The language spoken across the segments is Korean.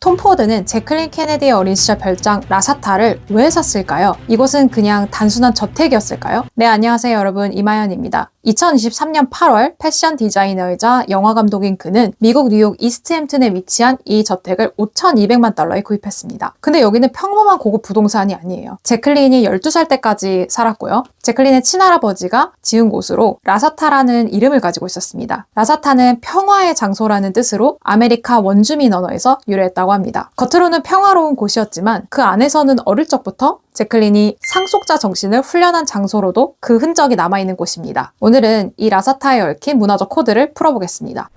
톰 포드는 제클린 케네디의 어린 시절 별장 라사타를 왜 샀을까요? 이곳은 그냥 단순한 저택이었을까요? 네, 안녕하세요 여러분, 이마연입니다. 2023년 8월 패션 디자이너이자 영화 감독인 그는 미국 뉴욕 이스트햄튼에 위치한 이 저택을 5,200만 달러에 구입했습니다. 근데 여기는 평범한 고급 부동산이 아니에요. 제클린이 12살 때까지 살았고요. 제클린의 친할아버지가 지은 곳으로 라사타라는 이름을 가지고 있었습니다. 라사타는 평화의 장소라는 뜻으로 아메리카 원주민 언어에서 유래했다고 합니다. 겉으로는 평화로운 곳이었지만 그 안에서는 어릴 적부터 제클린이 상속자 정신을 훈련한 장소로도 그 흔적이 남아있는 곳입니다. 오늘은 이 라사타에 얽힌 문화적 코드를 풀어보겠습니다.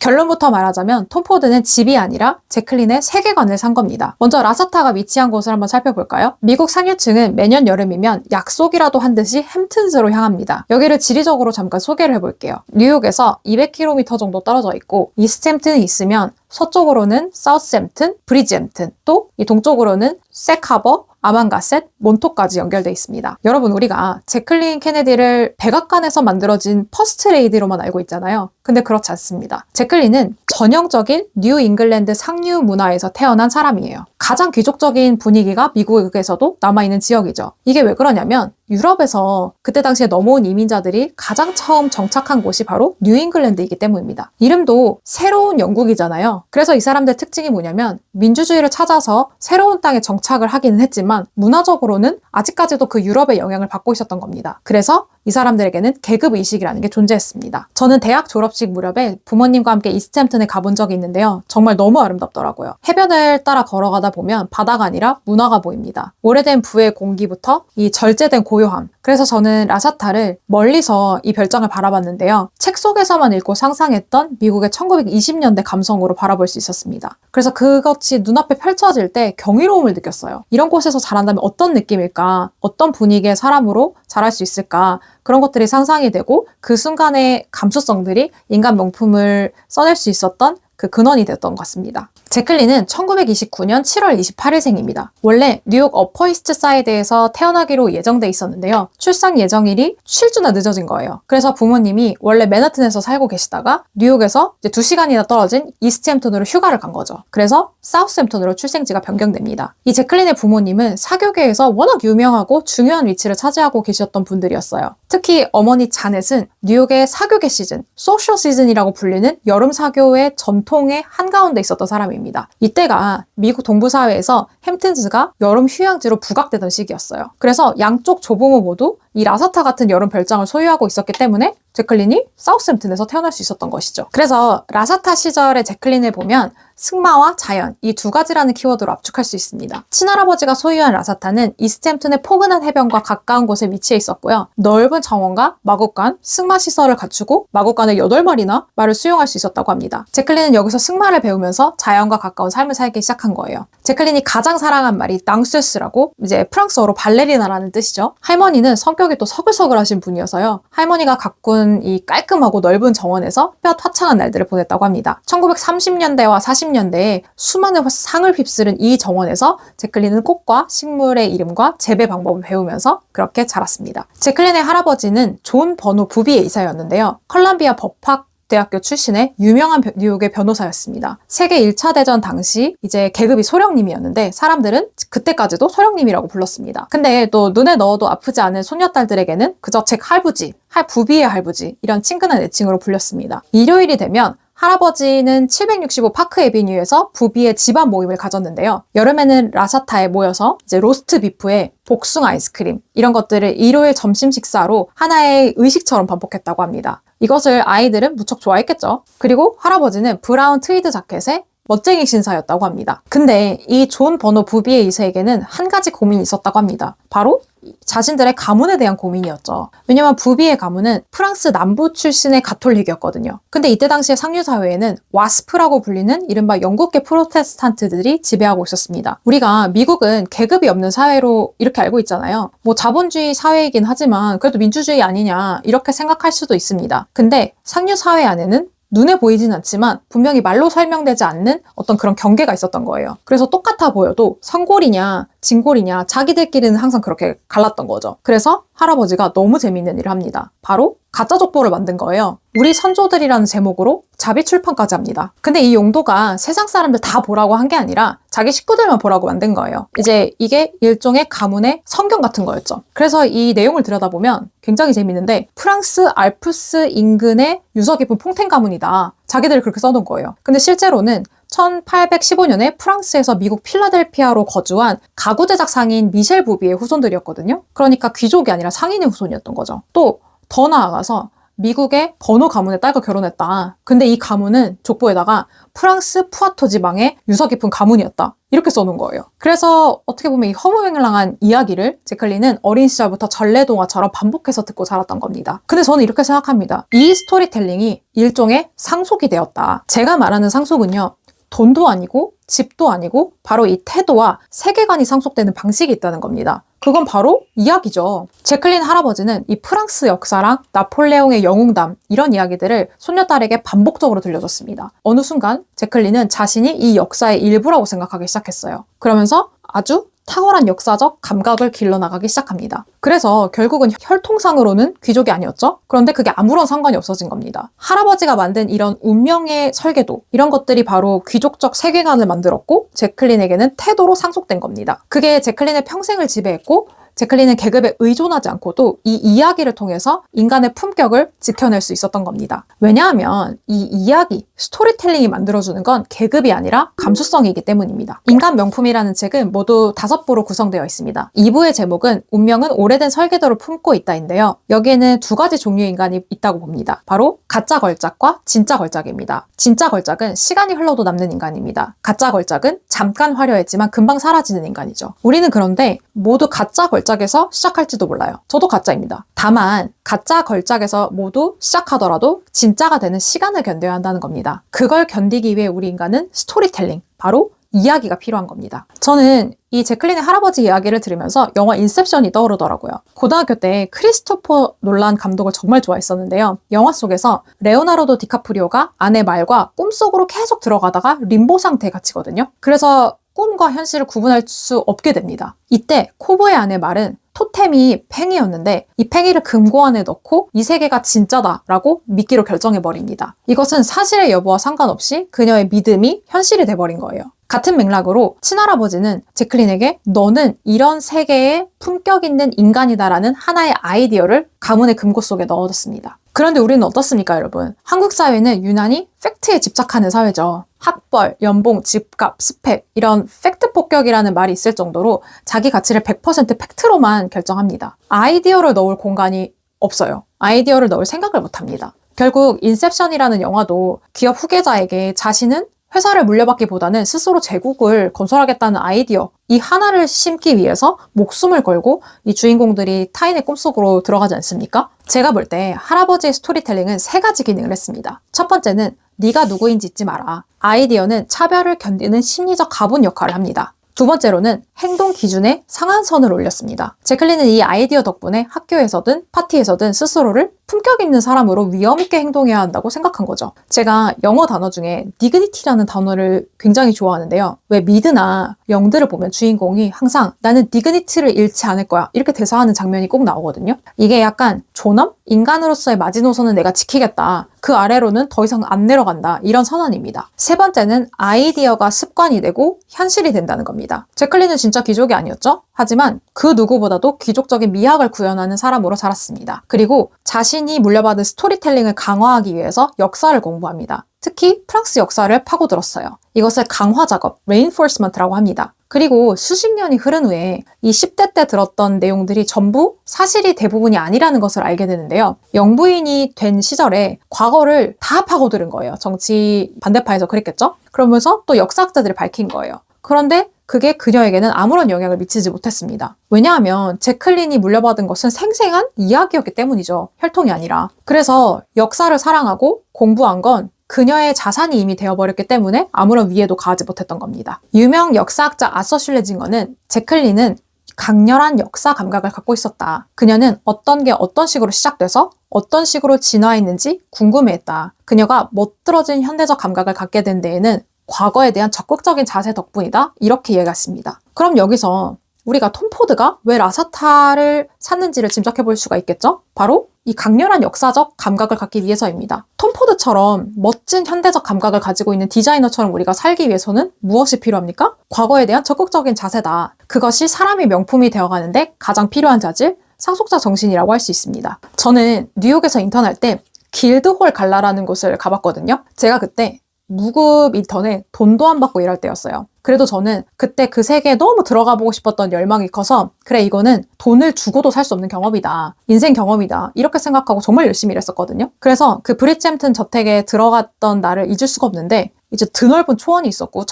결론부터 말하자면 톰 포드는 집이 아니라 제클린의 세계관을 산 겁니다. 먼저 라사타가 위치한 곳을 한번 살펴볼까요? 미국 상류층은 매년 여름이면 약속이라도 한 듯이 햄튼스로 향합니다. 여기를 지리적으로 잠깐 소개를 해볼게요. 뉴욕에서 200km 정도 떨어져 있고 이스트햄튼이 있으면 서쪽으로는 사우스햄튼, 브리지햄튼, 또 이 동쪽으로는 색하버, 아만가셋, 몬토까지 연결돼 있습니다. 여러분, 우리가 제클린 케네디를 백악관에서 만들어진 퍼스트 레이디로만 알고 있잖아요. 근데 그렇지 않습니다. 제클린은 전형적인 뉴 잉글랜드 상류 문화에서 태어난 사람이에요. 가장 귀족적인 분위기가 미국에서도 남아있는 지역이죠. 이게 왜 그러냐면 유럽에서 그때 당시에 넘어온 이민자들이 가장 처음 정착한 곳이 바로 뉴 잉글랜드이기 때문입니다. 이름도 새로운 영국이잖아요. 그래서 이 사람들의 특징이 뭐냐면 민주주의를 찾아서 새로운 땅에 정착을 하기는 했지만 문화적으로는 아직까지도 그 유럽의 영향을 받고 있었던 겁니다. 그래서 이 사람들에게는 계급의식이라는 게 존재했습니다. 저는 대학 졸업식 무렵에 부모님과 함께 이스트햄튼에 가본 적이 있는데요. 정말 너무 아름답더라고요. 해변을 따라 걸어가다 보면 바다가 아니라 문화가 보입니다. 오래된 부의 공기부터 이 절제된 고요함. 그래서 저는 라사타를 멀리서 이 별장을 바라봤는데요. 책 속에서만 읽고 상상했던 미국의 1920년대 감성으로 바라볼 수 있었습니다. 그래서 그것이 눈앞에 펼쳐질 때 경이로움을 느꼈어요. 이런 곳에서 자란다면 어떤 느낌일까? 어떤 분위기의 사람으로 자랄 수 있을까? 그런 것들이 상상이 되고 그 순간의 감수성들이 인간 명품을 써낼 수 있었던 그 근원이 됐던 것 같습니다. 제클린은 1929년 7월 28일생입니다. 원래 뉴욕 어퍼 이스트 사이드에서 태어나기로 예정돼 있었는데요. 출산 예정일이 7주나 늦어진 거예요. 그래서 부모님이 원래 맨하튼에서 살고 계시다가 뉴욕에서 이제 2시간이나 떨어진 이스트햄튼으로 휴가를 간 거죠. 그래서 사우스햄튼으로 출생지가 변경됩니다. 이 제클린의 부모님은 사교계에서 워낙 유명하고 중요한 위치를 차지하고 계셨던 분들이었어요. 특히 어머니 자넷은 뉴욕의 사교계 시즌, 소셜 시즌이라고 불리는 여름 사교의 전통의 한가운데 있었던 사람입니다. 이때가 미국 동부사회에서 햄튼스가 여름 휴양지로 부각되던 시기였어요. 그래서 양쪽 조부모 모두 이 라사타 같은 여름 별장을 소유하고 있었기 때문에 제클린이 사우스햄튼에서 태어날 수 있었던 것이죠. 그래서 라사타 시절의 제클린을 보면 승마와 자연, 이 두 가지라는 키워드로 압축할 수 있습니다. 친할아버지가 소유한 라사타는 이스트햄튼의 포근한 해변과 가까운 곳에 위치해 있었고요. 넓은 정원과 마구간, 승마 시설을 갖추고 마구간에 8마리나 말을 수용할 수 있었다고 합니다. 제클린은 여기서 승마를 배우면서 자연과 가까운 삶을 살기 시작한 거예요. 제클린이 가장 사랑한 말이 낭세스라고 이제 프랑스어로 발레리나라는 뜻이죠. 할머니는 성격이 또 서글서글하신 분이어서요. 할머니가 가꾼 이 깔끔하고 넓은 정원에서 뼈 화창한 날들을 보냈다고 합니다. 1930년대와 40년대에 수많은 상을 휩쓸은 이 정원에서 제클린은 꽃과 식물의 이름과 재배 방법을 배우면서 그렇게 자랐습니다. 제클린의 할아버지는 존 버노 부비의 이사였는데요. 컬럼비아 법학 대학교 출신의 유명한 뉴욕의 변호사였습니다. 세계 1차 대전 당시 이제 계급이 소령님이었는데 사람들은 그때까지도 소령님이라고 불렀습니다. 근데 또 눈에 넣어도 아프지 않은 손녀딸들에게는 그저 책 할부지, 부비의 할부지 이런 친근한 애칭으로 불렸습니다. 일요일이 되면 할아버지는 765 파크 애비뉴에서 부비의 집안 모임을 가졌는데요. 여름에는 라사타에 모여서 이제 로스트 비프에 복숭아 아이스크림 이런 것들을 일요일 점심 식사로 하나의 의식처럼 반복했다고 합니다. 이것을 아이들은 무척 좋아했겠죠. 그리고 할아버지는 브라운 트위드 자켓에 멋쟁이 신사였다고 합니다. 근데 이 존 버노 부비의 2세에게는 한 가지 고민이 있었다고 합니다. 바로 자신들의 가문에 대한 고민이었죠. 왜냐면 부비의 가문은 프랑스 남부 출신의 가톨릭이었거든요. 근데 이때 당시에 상류 사회에는 와스프라고 불리는 이른바 영국계 프로테스탄트들이 지배하고 있었습니다. 우리가 미국은 계급이 없는 사회로 이렇게 알고 있잖아요. 뭐 자본주의 사회이긴 하지만 그래도 민주주의 아니냐 이렇게 생각할 수도 있습니다. 근데 상류 사회 안에는 눈에 보이진 않지만 분명히 말로 설명되지 않는 어떤 그런 경계가 있었던 거예요. 그래서 똑같아 보여도 성골이냐 진골이냐 자기들끼리는 항상 그렇게 갈랐던 거죠. 그래서 할아버지가 너무 재미있는 일을 합니다. 바로 가짜 족보를 만든 거예요. 우리 선조들이라는 제목으로 자비 출판까지 합니다. 근데 이 용도가 세상 사람들 다 보라고 한 게 아니라 자기 식구들만 보라고 만든 거예요. 이제 이게 일종의 가문의 성경 같은 거였죠. 그래서 이 내용을 들여다보면 굉장히 재밌는데 프랑스 알프스 인근의 유서 깊은 풍텐 가문이다. 자기들이 그렇게 써놓은 거예요. 근데 실제로는 1815년에 프랑스에서 미국 필라델피아로 거주한 가구 제작 상인 미셸 부비의 후손들이었거든요. 그러니까 귀족이 아니라 상인의 후손이었던 거죠. 또 더 나아가서 미국의 버노 가문의 딸과 결혼했다. 근데 이 가문은 족보에다가 프랑스 푸아토 지방의 유서 깊은 가문이었다. 이렇게 써놓은 거예요. 그래서 어떻게 보면 이 허무맹랑한 이야기를 제클린은 어린 시절부터 전래동화처럼 반복해서 듣고 자랐던 겁니다. 근데 저는 이렇게 생각합니다. 이 스토리텔링이 일종의 상속이 되었다. 제가 말하는 상속은요. 돈도 아니고 집도 아니고 바로 이 태도와 세계관이 상속되는 방식이 있다는 겁니다. 그건 바로 이야기죠. 제클린 할아버지는 이 프랑스 역사랑 나폴레옹의 영웅담 이런 이야기들을 손녀딸에게 반복적으로 들려줬습니다. 어느 순간 제클린은 자신이 이 역사의 일부라고 생각하기 시작했어요. 그러면서 아주 탁월한 역사적 감각을 길러나가기 시작합니다. 그래서 결국은 혈통상으로는 귀족이 아니었죠? 그런데 그게 아무런 상관이 없어진 겁니다. 할아버지가 만든 이런 운명의 설계도, 이런 것들이 바로 귀족적 세계관을 만들었고 제클린에게는 태도로 상속된 겁니다. 그게 제클린의 평생을 지배했고 제클린은 계급에 의존하지 않고도 이 이야기를 통해서 인간의 품격을 지켜낼 수 있었던 겁니다. 왜냐하면 이 이야기, 스토리텔링이 만들어주는 건 계급이 아니라 감수성이기 때문입니다. 인간 명품이라는 책은 모두 5부로 구성되어 있습니다. 2부의 제목은 운명은 오래된 설계도를 품고 있다인데요. 여기에는 2가지 종류의 인간이 있다고 봅니다. 바로 가짜 걸작과 진짜 걸작입니다. 진짜 걸작은 시간이 흘러도 남는 인간입니다. 가짜 걸작은 잠깐 화려했지만 금방 사라지는 인간이죠. 우리는 그런데 모두 가짜 걸작에서 시작할지도 몰라요. 저도 가짜입니다. 다만 가짜 걸작에서 모두 시작하더라도 진짜가 되는 시간을 견뎌야 한다는 겁니다. 그걸 견디기 위해 우리 인간은 스토리텔링, 바로 이야기가 필요한 겁니다. 저는 이 제클린의 할아버지 이야기를 들으면서 영화 인셉션이 떠오르더라고요. 고등학교 때 크리스토퍼 놀란 감독을 정말 좋아했었는데요. 영화 속에서 레오나르도 디카프리오가 아내 말과 꿈속으로 계속 들어가다가 림보 상태에 갇히거든요. 그래서 꿈과 현실을 구분할 수 없게 됩니다. 이때 코브의 아내 말은 토템이 팽이였는데 이 팽이를 금고 안에 넣고 이 세계가 진짜다라고 믿기로 결정해버립니다. 이것은 사실의 여부와 상관없이 그녀의 믿음이 현실이 돼버린 거예요. 같은 맥락으로 친할아버지는 제클린에게 너는 이런 세계에 품격 있는 인간이다라는 하나의 아이디어를 가문의 금고 속에 넣어뒀습니다. 그런데 우리는 어떻습니까, 여러분? 한국 사회는 유난히 팩트에 집착하는 사회죠. 학벌, 연봉, 집값, 스펙 이런 팩트 폭격이라는 말이 있을 정도로 자기 가치를 100% 팩트로만 결정합니다. 아이디어를 넣을 공간이 없어요. 아이디어를 넣을 생각을 못합니다. 결국 인셉션이라는 영화도 기업 후계자에게 자신은 회사를 물려받기보다는 스스로 제국을 건설하겠다는 아이디어 이 하나를 심기 위해서 목숨을 걸고 이 주인공들이 타인의 꿈속으로 들어가지 않습니까? 제가 볼 때 할아버지의 스토리텔링은 3가지 기능을 했습니다. 첫 번째는 네가 누구인지 잊지 마라. 아이디어는 차별을 견디는 심리적 가분 역할을 합니다. 두 번째로는 행동 기준에 상한선을 올렸습니다. 제클린은 이 아이디어 덕분에 학교에서든 파티에서든 스스로를 품격 있는 사람으로 위험 있게 행동해야 한다고 생각한 거죠. 제가 영어 단어 중에 dignity라는 단어를 굉장히 좋아하는데요. 왜 미드나 영드를 보면 주인공이 항상 나는 dignity를 잃지 않을 거야 이렇게 대사하는 장면이 꼭 나오거든요. 이게 약간 존엄? 인간으로서의 마지노선은 내가 지키겠다. 그 아래로는 더 이상 안 내려간다. 이런 선언입니다. 세 번째는 아이디어가 습관이 되고 현실이 된다는 겁니다. 제클린은 진짜 귀족이 아니었죠? 하지만 그 누구보다도 귀족적인 미학을 구현하는 사람으로 자랐습니다. 그리고 자신이 물려받은 스토리텔링을 강화하기 위해서 역사를 공부합니다. 특히 프랑스 역사를 파고들었어요. 이것을 강화 작업, reinforcement라고 합니다. 그리고 수십 년이 흐른 후에 이 10대 때 들었던 내용들이 전부 사실이 대부분이 아니라는 것을 알게 되는데요. 영부인이 된 시절에 과거를 다 파고들은 거예요. 정치 반대파에서 그랬겠죠? 그러면서 또 역사학자들이 밝힌 거예요. 그런데 그게 그녀에게는 아무런 영향을 미치지 못했습니다. 왜냐하면 제클린이 물려받은 것은 생생한 이야기였기 때문이죠. 혈통이 아니라. 그래서 역사를 사랑하고 공부한 건 그녀의 자산이 이미 되어버렸기 때문에 아무런 위해도 가하지 못했던 겁니다. 유명 역사학자 아서 슐레징어는 제클린은 강렬한 역사 감각을 갖고 있었다. 그녀는 어떤 게 어떤 식으로 시작돼서 어떤 식으로 진화했는지 궁금해했다. 그녀가 멋들어진 현대적 감각을 갖게 된 데에는 과거에 대한 적극적인 자세 덕분이다. 이렇게 이해했습니다. 그럼 여기서 우리가 톰 포드가 왜 라사타를 샀는지를 짐작해 볼 수가 있겠죠? 바로 이 강렬한 역사적 감각을 갖기 위해서입니다. 톰 포드처럼 멋진 현대적 감각을 가지고 있는 디자이너처럼 우리가 살기 위해서는 무엇이 필요합니까? 과거에 대한 적극적인 자세다. 그것이 사람의 명품이 되어가는데 가장 필요한 자질, 상속자 정신이라고 할 수 있습니다. 저는 뉴욕에서 인턴할 때 길드홀 갈라라는 곳을 가봤거든요. 제가 그때 무급 인턴에 돈도 안 받고 일할 때였어요. 그래도 저는 그때 그 세계에 너무 들어가 보고 싶었던 열망이 커서 그래 이거는 돈을 주고도 살 수 없는 경험이다. 인생 경험이다. 이렇게 생각하고 정말 열심히 일했었거든요. 그래서 그 브릿잼튼 저택에 들어갔던 나를 잊을 수가 없는데 이제 드넓은 초원이 있었고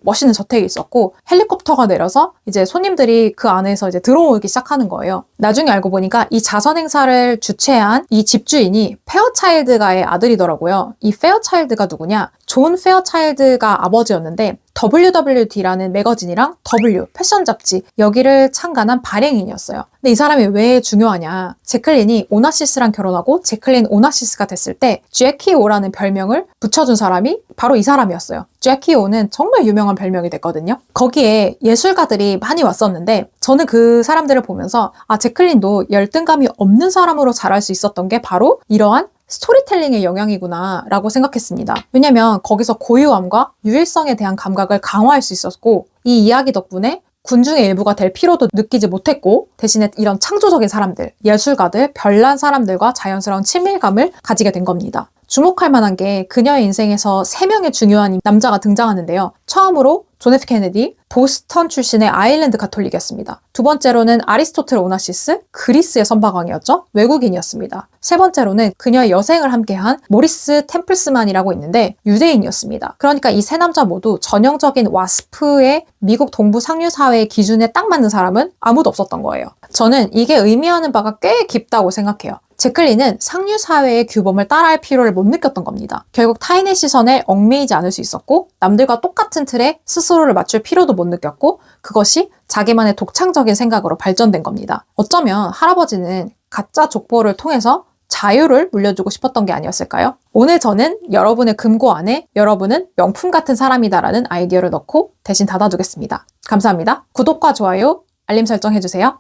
멋있는 저택이 있었고 헬리콥터가 내려서 이제 손님들이 그 안에서 이제 들어오기 시작하는 거예요. 나중에 알고 보니까 이 자선 행사를 주최한 이 집주인이 페어차일드가의 아들이더라고요. 이 페어차일드가 누구냐? 존 페어차일드가 아버지였는데 WWD라는 매거진이랑 W, 패션 잡지 여기를 창간한 발행인이었어요. 근데 이 사람이 왜 중요하냐? 제클린이 오나시스랑 결혼하고 제클린 오나시스가 됐을 때 제키 오라는 별명을 붙여준 사람이 바로 이 사람이었어요. 제키 오는 정말 유명한 별명이 됐거든요. 거기에 예술가들이 많이 왔었는데 저는 그 사람들을 보면서 제클린도 열등감이 없는 사람으로 자랄 수 있었던 게 바로 이러한 스토리텔링의 영향이구나 라고 생각했습니다. 왜냐면 거기서 고유함과 유일성에 대한 감각을 강화할 수 있었고 이 이야기 덕분에 군중의 일부가 될 필요도 느끼지 못했고 대신에 이런 창조적인 사람들, 예술가들, 별난 사람들과 자연스러운 친밀감을 가지게 된 겁니다. 주목할 만한 게 그녀의 인생에서 3명의 중요한 남자가 등장하는데요. 처음으로 존 F 케네디, 보스턴 출신의 아일랜드 가톨릭이었습니다. 두 번째로는 아리스토텔 오나시스, 그리스의 선박왕이었죠. 외국인이었습니다. 세 번째로는 그녀의 여생을 함께한 모리스 템플스만이라고 있는데 유대인이었습니다. 그러니까 이 세 남자 모두 전형적인 와스프의 미국 동부 상류 사회의 기준에 딱 맞는 사람은 아무도 없었던 거예요. 저는 이게 의미하는 바가 꽤 깊다고 생각해요. 제클린은 상류 사회의 규범을 따라할 필요를 못 느꼈던 겁니다. 결국 타인의 시선에 얽매이지 않을 수 있었고 남들과 똑같은 틀에 스스로를 맞출 필요도 못 느꼈고 그것이 자기만의 독창적인 생각으로 발전된 겁니다. 어쩌면 할아버지는 가짜 족보를 통해서 자유를 물려주고 싶었던 게 아니었을까요? 오늘 저는 여러분의 금고 안에 여러분은 명품 같은 사람이다라는 아이디어를 넣고 대신 닫아두겠습니다. 감사합니다. 구독과 좋아요, 알림 설정 해주세요.